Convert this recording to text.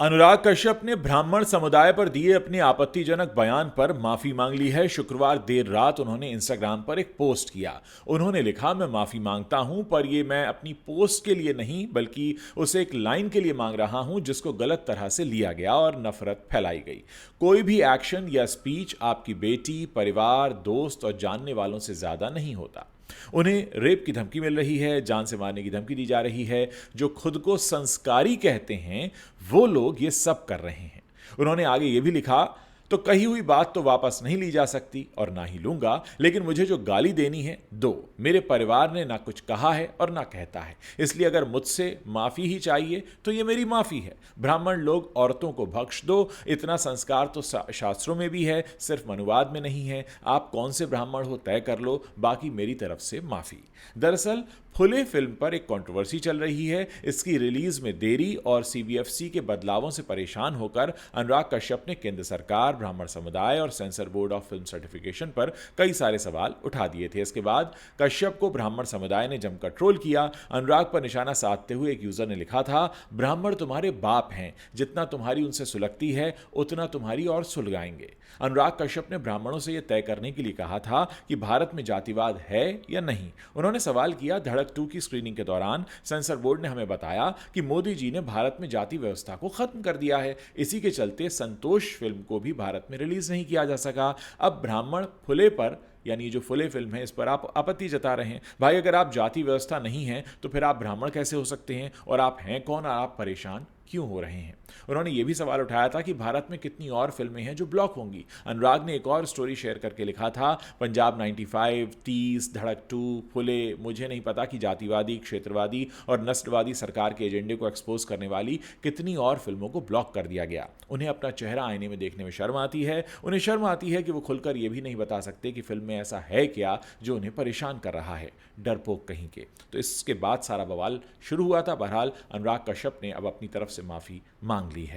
अनुराग कश्यप ने ब्राह्मण समुदाय पर दिए अपने आपत्तिजनक बयान पर माफी मांग ली है। शुक्रवार देर रात उन्होंने इंस्टाग्राम पर एक पोस्ट किया। उन्होंने लिखा, मैं माफी मांगता हूं, पर यह मैं अपनी पोस्ट के लिए नहीं बल्कि उसे एक लाइन के लिए मांग रहा हूं जिसको गलत तरह से लिया गया और नफरत फैलाई गई। कोई भी एक्शन या स्पीच आपकी बेटी, परिवार, दोस्त और जानने वालों से ज्यादा नहीं होता। उन्हें रेप की धमकी मिल रही है, जान से मारने की धमकी दी जा रही है। जो खुद को संस्कारी कहते हैं वो लोग ये सब कर रहे हैं। उन्होंने आगे ये भी लिखा, तो कही हुई बात तो वापस नहीं ली जा सकती और ना ही लूंगा, लेकिन मुझे जो गाली देनी है दो। मेरे परिवार ने ना कुछ कहा है और ना कहता है, इसलिए अगर मुझसे माफी ही चाहिए तो ये मेरी माफी है। ब्राह्मण लोग औरतों को बख्श दो, इतना संस्कार तो शास्त्रों में भी है, सिर्फ अनुवाद में नहीं है। आप कौन से ब्राह्मण हो तय कर लो, बाकी मेरी तरफ से माफी। दरअसल फुले फिल्म पर एक कंट्रोवर्सी चल रही है। इसकी रिलीज में देरी और सीबीएफसी के बदलावों से परेशान होकर अनुराग कश्यप ने केंद्र सरकार, ब्राह्मण समुदाय और sensor board of film certification पर कई सारे सवाल उठा दिए थे। इसके बाद कश्यप को ब्राह्मण समुदाय ने जमकर ट्रोल किया। अनुराग पर निशाना साधते हुए एक यूजर ने लिखा था, ब्राह्मण तुम्हारे बाप हैं, जितना तुम्हारी उनसे सुलगती है उतना तुम्हारी और सुलगाएंगे। अनुराग कश्यप ने ब्राह्मणों से यह तय करने के लिए कहा था कि भारत में जातिवाद है या नहीं। उन्होंने सवाल किया, धड़क 2 की स्क्रीनिंग के दौरान सेंसर बोर्ड ने हमें बताया कि मोदी जी ने भारत में जाति व्यवस्था को खत्म कर दिया है। इसी के चलते संतोष फिल्म को भी भारत में रिलीज नहीं किया जा सका। अब ब्राह्मण फुले पर, यानी जो फुले फिल्म है, इस पर आप आपत्ति जता रहे हैं। भाई, अगर आप जाति व्यवस्था नहीं है तो फिर आप ब्राह्मण कैसे हो सकते हैं, और आप हैं कौन और आप परेशान क्यों हो रहे हैं। उन्होंने यह भी सवाल उठाया था कि भारत में कितनी और फिल्में हैं जो ब्लॉक होंगी। अनुराग ने एक और स्टोरी शेयर करके लिखा था, पंजाब 95, 30, धड़क 2, फुले, मुझे नहीं पता कि जातिवादी, क्षेत्रवादी और नस्लवादी सरकार के एजेंडे को एक्सपोज करने वाली कितनी और फिल्मों को ब्लॉक कर दिया गया। उन्हें अपना चेहरा आईने में देखने में शर्म आती है। उन्हें शर्म आती है कि वो खुलकर यह भी नहीं बता सकते कि फिल्म में ऐसा है क्या जो उन्हें परेशान कर रहा है, डरपोक कहीं के। तो इसके बाद सारा बवाल शुरू हुआ था। बहरहाल अनुराग कश्यप ने अब अपनी तरफ से माफी मांग ली है।